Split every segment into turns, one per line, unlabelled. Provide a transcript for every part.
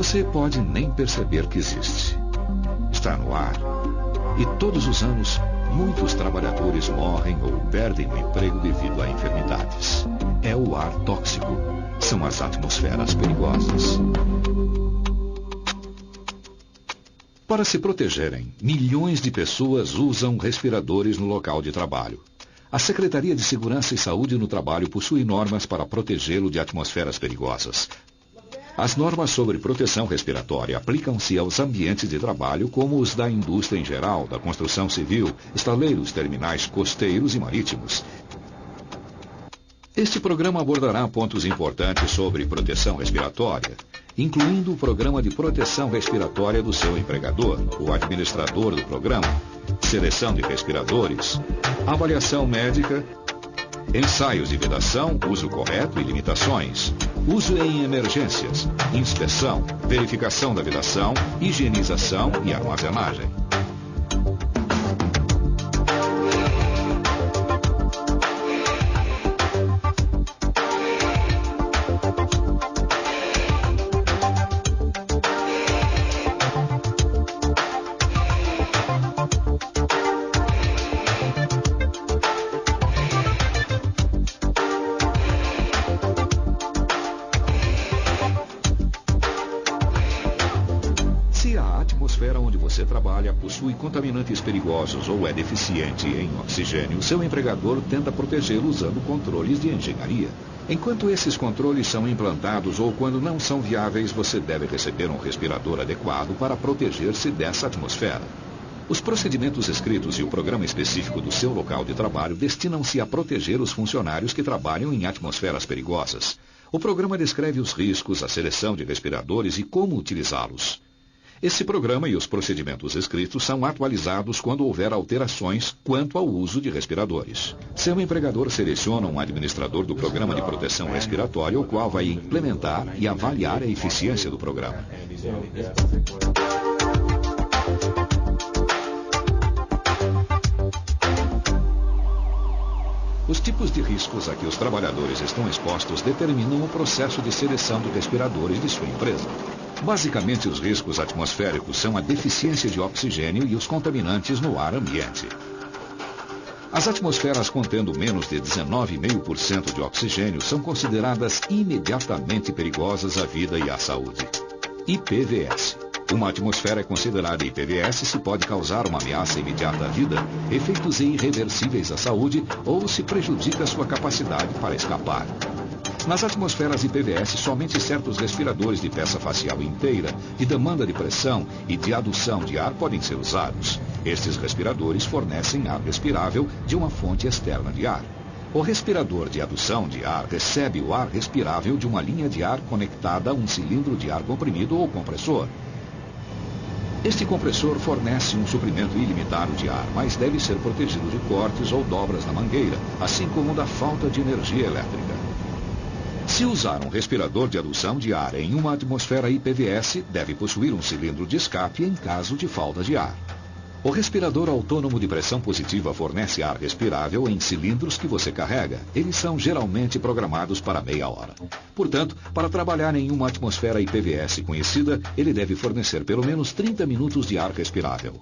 Você pode nem perceber que existe. Está no ar. E todos os anos, muitos trabalhadores morrem ou perdem o emprego devido a enfermidades. É o ar tóxico. São as atmosferas perigosas. Para se protegerem, milhões de pessoas usam respiradores no local de trabalho. A Secretaria de Segurança e Saúde no Trabalho possui normas para protegê-lo de atmosferas perigosas. As normas sobre proteção respiratória aplicam-se aos ambientes de trabalho como os da indústria em geral, da construção civil, estaleiros, terminais costeiros e marítimos. Este programa abordará pontos importantes sobre proteção respiratória, incluindo o programa de proteção respiratória do seu empregador, o administrador do programa, seleção de respiradores, avaliação médica, ensaios de vedação, uso correto e limitações, uso em emergências, inspeção, verificação da vedação, higienização e armazenagem. Possui contaminantes perigosos ou é deficiente em oxigênio, seu empregador tenta protegê-lo usando controles de engenharia. Enquanto esses controles são implantados ou quando não são viáveis, você deve receber um respirador adequado para proteger-se dessa atmosfera. Os procedimentos escritos e o programa específico do seu local de trabalho destinam-se a proteger os funcionários que trabalham em atmosferas perigosas. O programa descreve os riscos, a seleção de respiradores e como utilizá-los. Esse programa e os procedimentos escritos são atualizados quando houver alterações quanto ao uso de respiradores. Seu empregador seleciona um administrador do programa de proteção respiratória, o qual vai implementar e avaliar a eficiência do programa. Os tipos de riscos a que os trabalhadores estão expostos determinam o processo de seleção de respiradores de sua empresa. Basicamente, os riscos atmosféricos são a deficiência de oxigênio e os contaminantes no ar ambiente. As atmosferas contendo menos de 19,5% de oxigênio são consideradas imediatamente perigosas à vida e à saúde. IPVS. Uma atmosfera é considerada IPVS se pode causar uma ameaça imediata à vida, efeitos irreversíveis à saúde ou se prejudica sua capacidade para escapar. Nas atmosferas IPVS, somente certos respiradores de peça facial inteira, de demanda de pressão e de adução de ar podem ser usados. Estes respiradores fornecem ar respirável de uma fonte externa de ar. O respirador de adução de ar recebe o ar respirável de uma linha de ar conectada a um cilindro de ar comprimido ou compressor. Este compressor fornece um suprimento ilimitado de ar, mas deve ser protegido de cortes ou dobras na mangueira, assim como da falta de energia elétrica. Se usar um respirador de adução de ar em uma atmosfera IPVS, deve possuir um cilindro de escape em caso de falta de ar. O respirador autônomo de pressão positiva fornece ar respirável em cilindros que você carrega. Eles são geralmente programados para meia hora. Portanto, para trabalhar em uma atmosfera IPVS conhecida, ele deve fornecer pelo menos 30 minutos de ar respirável.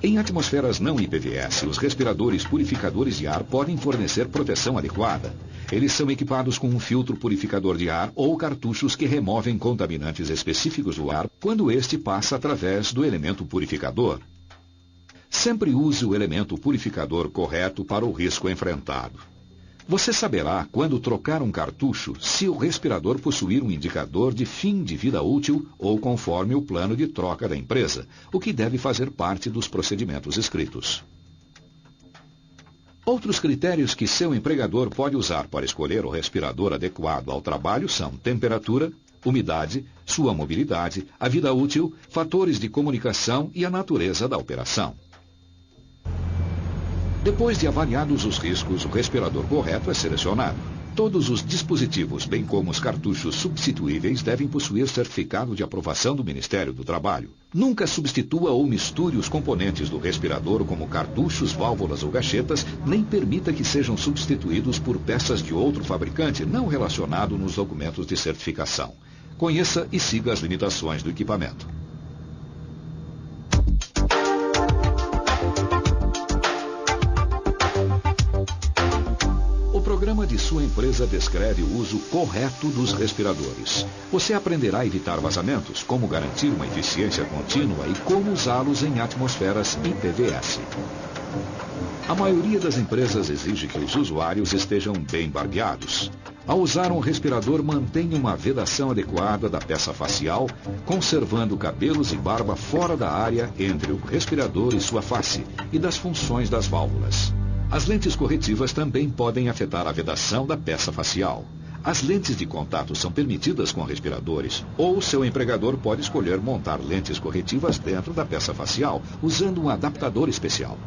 Em atmosferas não IPVS, os respiradores purificadores de ar podem fornecer proteção adequada. Eles são equipados com um filtro purificador de ar ou cartuchos que removem contaminantes específicos do ar quando este passa através do elemento purificador. Sempre use o elemento purificador correto para o risco enfrentado. Você saberá quando trocar um cartucho se o respirador possuir um indicador de fim de vida útil ou conforme o plano de troca da empresa, o que deve fazer parte dos procedimentos escritos. Outros critérios que seu empregador pode usar para escolher o respirador adequado ao trabalho são temperatura, umidade, sua mobilidade, a vida útil, fatores de comunicação e a natureza da operação. Depois de avaliados os riscos, o respirador correto é selecionado. Todos os dispositivos, bem como os cartuchos substituíveis, devem possuir certificado de aprovação do Ministério do Trabalho. Nunca substitua ou misture os componentes do respirador como cartuchos, válvulas ou gachetas, nem permita que sejam substituídos por peças de outro fabricante não relacionado nos documentos de certificação. Conheça e siga as limitações do equipamento. O programa de sua empresa descreve o uso correto dos respiradores. Você aprenderá a evitar vazamentos, como garantir uma eficiência contínua e como usá-los em atmosferas IPv4. A maioria das empresas exige que os usuários estejam bem barbeados. Ao usar um respirador, mantenha uma vedação adequada da peça facial, conservando cabelos e barba fora da área entre o respirador e sua face e das funções das válvulas. As lentes corretivas também podem afetar a vedação da peça facial. As lentes de contato são permitidas com respiradores, ou seu empregador pode escolher montar lentes corretivas dentro da peça facial, usando um adaptador especial.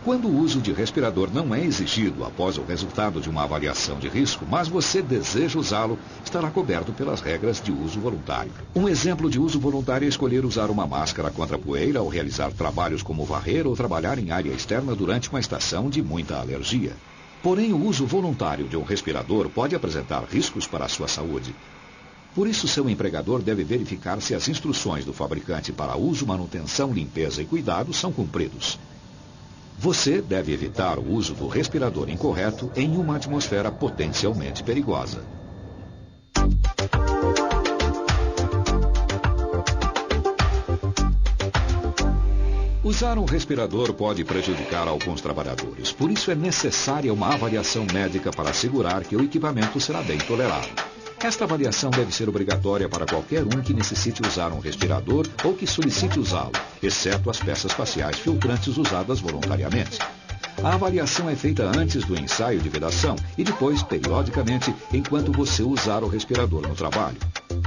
Quando o uso de respirador não é exigido após o resultado de uma avaliação de risco, mas você deseja usá-lo, estará coberto pelas regras de uso voluntário. Um exemplo de uso voluntário é escolher usar uma máscara contra a poeira ao realizar trabalhos como varrer ou trabalhar em área externa durante uma estação de muita alergia. Porém, o uso voluntário de um respirador pode apresentar riscos para a sua saúde. Por isso, seu empregador deve verificar se as instruções do fabricante para uso, manutenção, limpeza e cuidado são cumpridos. Você deve evitar o uso do respirador incorreto em uma atmosfera potencialmente perigosa. Usar um respirador pode prejudicar alguns trabalhadores. Por isso é necessária uma avaliação médica para assegurar que o equipamento será bem tolerado. Esta avaliação deve ser obrigatória para qualquer um que necessite usar um respirador ou que solicite usá-lo, exceto as peças faciais filtrantes usadas voluntariamente. A avaliação é feita antes do ensaio de vedação e depois, periodicamente, enquanto você usar o respirador no trabalho.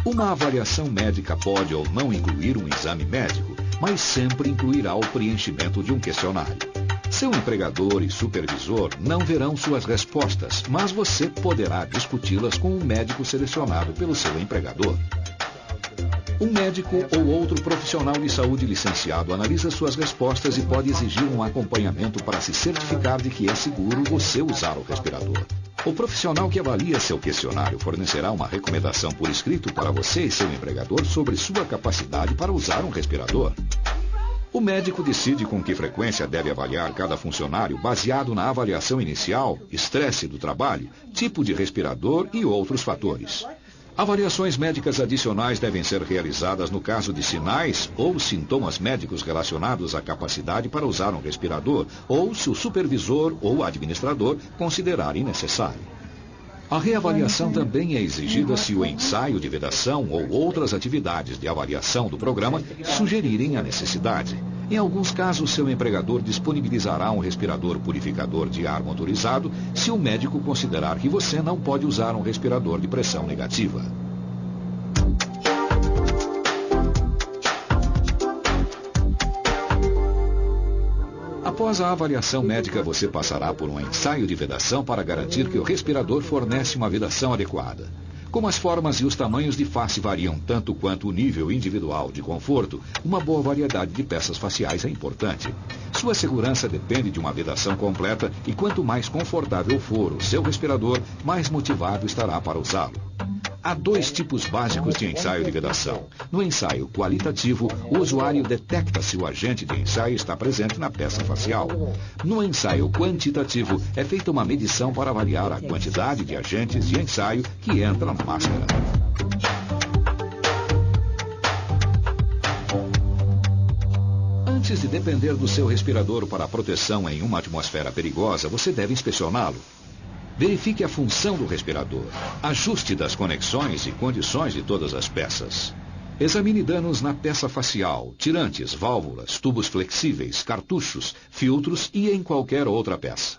Uma avaliação médica pode ou não incluir um exame médico, mas sempre incluirá o preenchimento de um questionário. Seu empregador e supervisor não verão suas respostas, mas você poderá discuti-las com um médico selecionado pelo seu empregador. Um médico ou outro profissional de saúde licenciado analisa suas respostas e pode exigir um acompanhamento para se certificar de que é seguro você usar o respirador. O profissional que avalia seu questionário fornecerá uma recomendação por escrito para você e seu empregador sobre sua capacidade para usar um respirador. O médico decide com que frequência deve avaliar cada funcionário baseado na avaliação inicial, estresse do trabalho, tipo de respirador e outros fatores. Avaliações médicas adicionais devem ser realizadas no caso de sinais ou sintomas médicos relacionados à capacidade para usar um respirador ou se o supervisor ou administrador considerarem necessário. A reavaliação também é exigida se o ensaio de vedação ou outras atividades de avaliação do programa sugerirem a necessidade. Em alguns casos, seu empregador disponibilizará um respirador purificador de ar motorizado se o médico considerar que você não pode usar um respirador de pressão negativa. Após a avaliação médica, você passará por um ensaio de vedação para garantir que o respirador fornece uma vedação adequada. Como as formas e os tamanhos de face variam tanto quanto o nível individual de conforto, uma boa variedade de peças faciais é importante. Sua segurança depende de uma vedação completa e quanto mais confortável for o seu respirador, mais motivado estará para usá-lo. Há dois tipos básicos de ensaio de vedação. No ensaio qualitativo, o usuário detecta se o agente de ensaio está presente na peça facial. No ensaio quantitativo, é feita uma medição para avaliar a quantidade de agentes de ensaio que entra na máscara. Antes de depender do seu respirador para a proteção em uma atmosfera perigosa, você deve inspecioná-lo. Verifique a função do respirador. Ajuste das conexões e condições de todas as peças. Examine danos na peça facial, tirantes, válvulas, tubos flexíveis, cartuchos, filtros e em qualquer outra peça.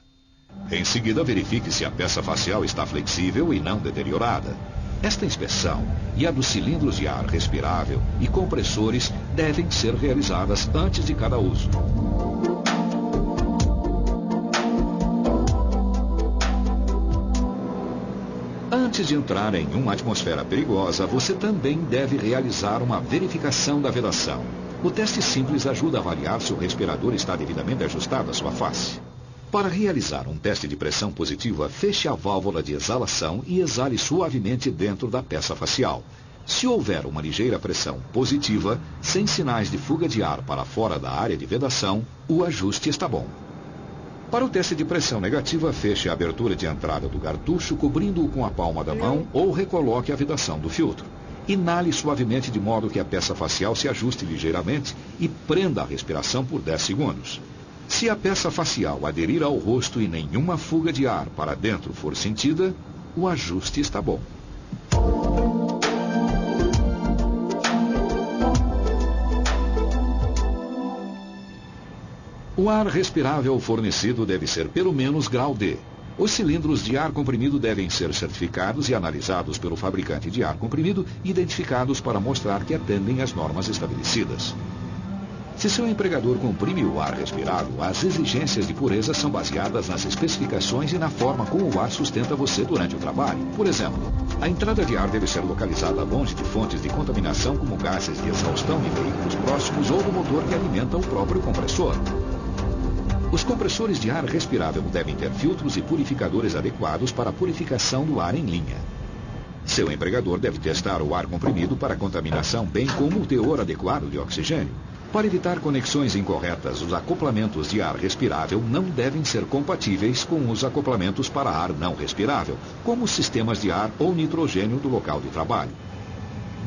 Em seguida, verifique se a peça facial está flexível e não deteriorada. Esta inspeção e a dos cilindros de ar respirável e compressores devem ser realizadas antes de cada uso. Antes de entrar em uma atmosfera perigosa, você também deve realizar uma verificação da vedação. O teste simples ajuda a avaliar se o respirador está devidamente ajustado à sua face. Para realizar um teste de pressão positiva, feche a válvula de exalação e exale suavemente dentro da peça facial. Se houver uma ligeira pressão positiva, sem sinais de fuga de ar para fora da área de vedação, o ajuste está bom. Para o teste de pressão negativa, feche a abertura de entrada do cartucho cobrindo-o com a palma da mão ou recoloque a vedação do filtro. Inale suavemente de modo que a peça facial se ajuste ligeiramente e prenda a respiração por 10 segundos. Se a peça facial aderir ao rosto e nenhuma fuga de ar para dentro for sentida, o ajuste está bom. O ar respirável fornecido deve ser pelo menos grau D. Os cilindros de ar comprimido devem ser certificados e analisados pelo fabricante de ar comprimido e identificados para mostrar que atendem às normas estabelecidas. Se seu empregador comprime o ar respirável, as exigências de pureza são baseadas nas especificações e na forma como o ar sustenta você durante o trabalho. Por exemplo, a entrada de ar deve ser localizada longe de fontes de contaminação como gases de exaustão em veículos próximos ou do motor que alimenta o próprio compressor. Os compressores de ar respirável devem ter filtros e purificadores adequados para a purificação do ar em linha. Seu empregador deve testar o ar comprimido para contaminação, bem como o teor adequado de oxigênio. Para evitar conexões incorretas, os acoplamentos de ar respirável não devem ser compatíveis com os acoplamentos para ar não respirável, como os sistemas de ar ou nitrogênio do local de trabalho.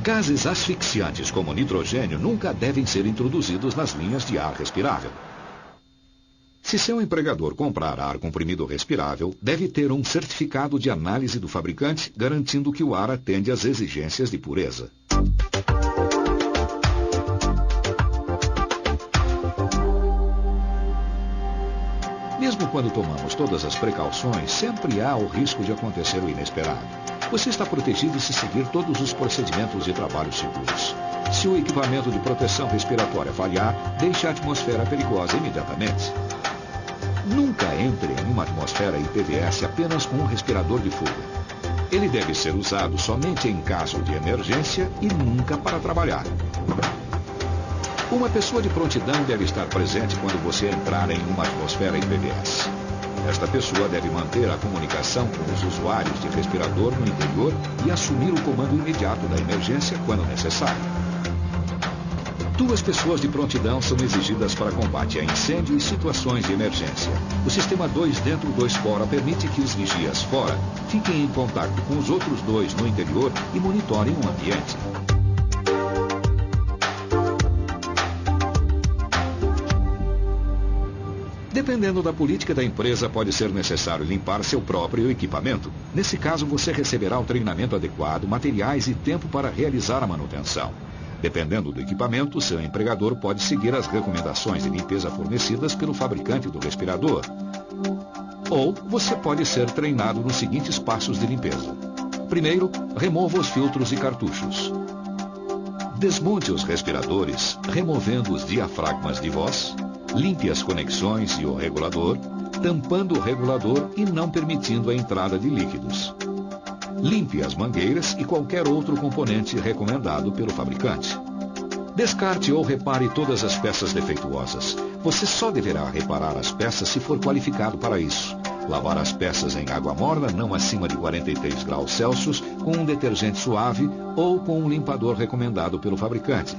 Gases asfixiantes como nitrogênio nunca devem ser introduzidos nas linhas de ar respirável. Se seu empregador comprar ar comprimido respirável, deve ter um certificado de análise do fabricante, garantindo que o ar atende às exigências de pureza. Mesmo quando tomamos todas as precauções, sempre há o risco de acontecer o inesperado. Você está protegido se seguir todos os procedimentos de trabalho seguros. Se o equipamento de proteção respiratória falhar, deixe a atmosfera perigosa imediatamente. Nunca entre em uma atmosfera IPVS apenas com um respirador de fuga. Ele deve ser usado somente em caso de emergência e nunca para trabalhar. Uma pessoa de prontidão deve estar presente quando você entrar em uma atmosfera IPVS. Esta pessoa deve manter a comunicação com os usuários de respirador no interior e assumir o comando imediato da emergência quando necessário. 2 pessoas de prontidão são exigidas para combate a incêndio e situações de emergência. O sistema 2 dentro 2 fora permite que os vigias fora fiquem em contato com os outros 2 no interior e monitorem o ambiente. Dependendo da política da empresa, pode ser necessário limpar seu próprio equipamento. Nesse caso, você receberá o treinamento adequado, materiais e tempo para realizar a manutenção. Dependendo do equipamento, seu empregador pode seguir as recomendações de limpeza fornecidas pelo fabricante do respirador. Ou você pode ser treinado nos seguintes passos de limpeza. Primeiro, remova os filtros e cartuchos. Desmonte os respiradores, removendo os diafragmas de voz. Limpe as conexões e o regulador, tampando o regulador e não permitindo a entrada de líquidos. Limpe as mangueiras e qualquer outro componente recomendado pelo fabricante. Descarte ou repare todas as peças defeituosas. Você só deverá reparar as peças se for qualificado para isso. Lavar as peças em água morna, não acima de 43 graus Celsius, com um detergente suave ou com um limpador recomendado pelo fabricante.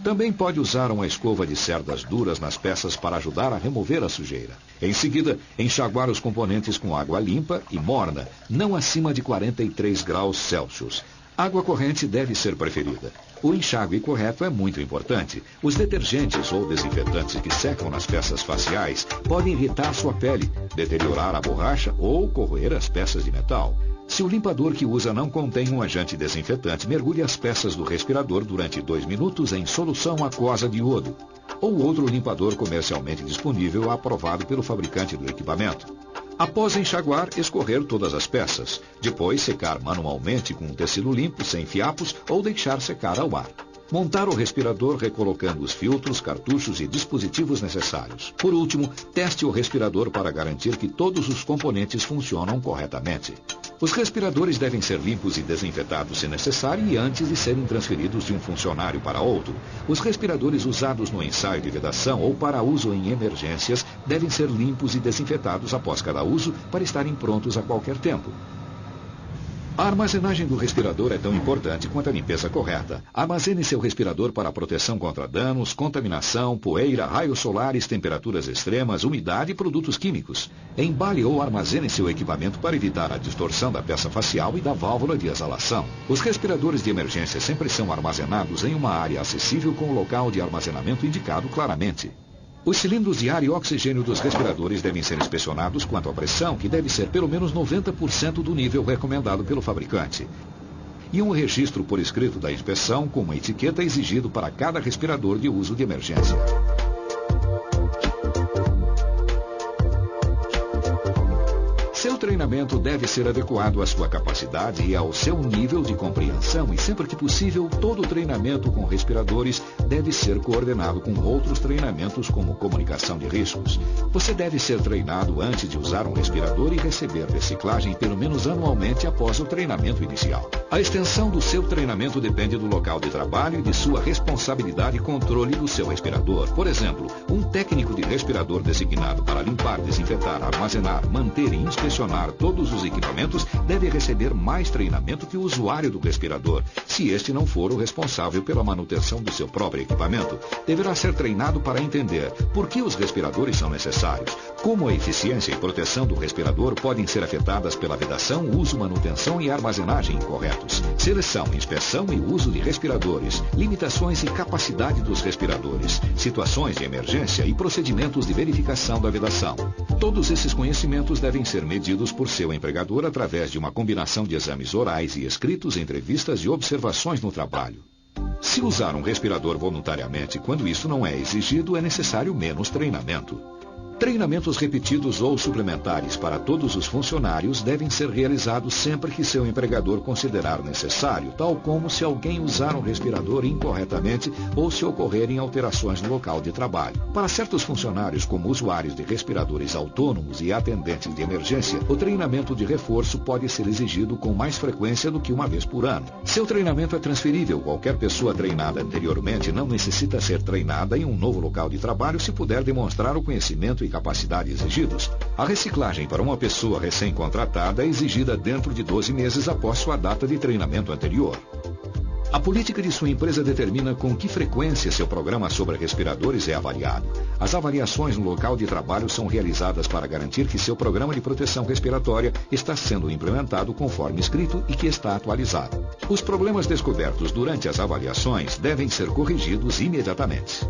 Também pode usar uma escova de cerdas duras nas peças para ajudar a remover a sujeira. Em seguida, enxaguar os componentes com água limpa e morna, não acima de 43 graus Celsius. Água corrente deve ser preferida. O enxágue correto é muito importante. Os detergentes ou desinfetantes que secam nas peças faciais podem irritar sua pele, deteriorar a borracha ou corroer as peças de metal. Se o limpador que usa não contém um agente desinfetante, mergulhe as peças do respirador durante 2 minutos em solução aquosa de iodo, ou outro limpador comercialmente disponível aprovado pelo fabricante do equipamento. Após enxaguar, escorrer todas as peças, depois secar manualmente com um tecido limpo, sem fiapos, ou deixar secar ao ar. Montar o respirador recolocando os filtros, cartuchos e dispositivos necessários. Por último, teste o respirador para garantir que todos os componentes funcionam corretamente. Os respiradores devem ser limpos e desinfetados se necessário e antes de serem transferidos de um funcionário para outro. Os respiradores usados no ensaio de vedação ou para uso em emergências devem ser limpos e desinfetados após cada uso para estarem prontos a qualquer tempo. A armazenagem do respirador é tão importante quanto a limpeza correta. Armazene seu respirador para proteção contra danos, contaminação, poeira, raios solares, temperaturas extremas, umidade e produtos químicos. Embale ou armazene seu equipamento para evitar a distorção da peça facial e da válvula de exalação. Os respiradores de emergência sempre são armazenados em uma área acessível com o local de armazenamento indicado claramente. Os cilindros de ar e oxigênio dos respiradores devem ser inspecionados quanto à pressão, que deve ser pelo menos 90% do nível recomendado pelo fabricante. E um registro por escrito da inspeção com uma etiqueta exigido para cada respirador de uso de emergência. Seu treinamento deve ser adequado à sua capacidade e ao seu nível de compreensão e, sempre que possível, todo treinamento com respiradores deve ser coordenado com outros treinamentos como comunicação de riscos. Você deve ser treinado antes de usar um respirador e receber reciclagem pelo menos anualmente após o treinamento inicial. A extensão do seu treinamento depende do local de trabalho e de sua responsabilidade e controle do seu respirador. Por exemplo, um técnico de respirador designado para limpar, desinfetar, armazenar, manter e inspecionar todos os equipamentos deve receber mais treinamento que o usuário do respirador. Se este não for o responsável pela manutenção do seu próprio equipamento, deverá ser treinado para entender por que os respiradores são necessários, como a eficiência e proteção do respirador podem ser afetadas pela vedação, uso, manutenção e armazenagem incorretos, seleção, inspeção e uso de respiradores, limitações e capacidade dos respiradores, situações de emergência e procedimentos de verificação da vedação. Todos esses conhecimentos devem ser medidos por seu empregador através de uma combinação de exames orais e escritos, entrevistas e observações no trabalho. Se usar um respirador voluntariamente quando isso não é exigido, é necessário menos treinamento. Treinamentos repetidos ou suplementares para todos os funcionários devem ser realizados sempre que seu empregador considerar necessário, tal como se alguém usar um respirador incorretamente ou se ocorrerem alterações no local de trabalho. Para certos funcionários, como usuários de respiradores autônomos e atendentes de emergência, o treinamento de reforço pode ser exigido com mais frequência do que uma vez por ano. Seu treinamento é transferível. Qualquer pessoa treinada anteriormente não necessita ser treinada em um novo local de trabalho se puder demonstrar o conhecimento e capacidade exigidos. A reciclagem para uma pessoa recém-contratada é exigida dentro de 12 meses após sua data de treinamento anterior. A política de sua empresa determina com que frequência seu programa sobre respiradores é avaliado. As avaliações no local de trabalho são realizadas para garantir que seu programa de proteção respiratória está sendo implementado conforme escrito e que está atualizado. Os problemas descobertos durante as avaliações devem ser corrigidos imediatamente.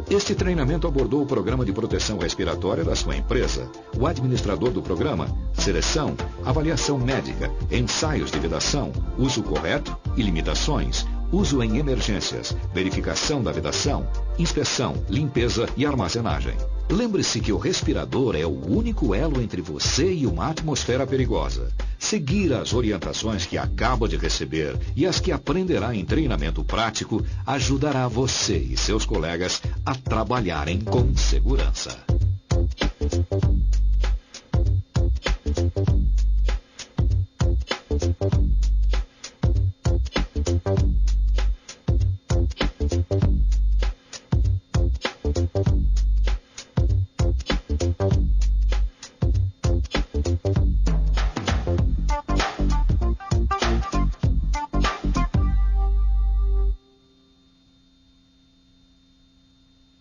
Este treinamento abordou o programa de proteção respiratória da sua empresa, o administrador do programa, seleção, avaliação médica, ensaios de vedação, uso correto e limitações, uso em emergências, verificação da vedação, inspeção, limpeza e armazenagem. Lembre-se que o respirador é o único elo entre você e uma atmosfera perigosa. Seguir as orientações que acaba de receber e as que aprenderá em treinamento prático ajudará você e seus colegas a trabalharem com segurança.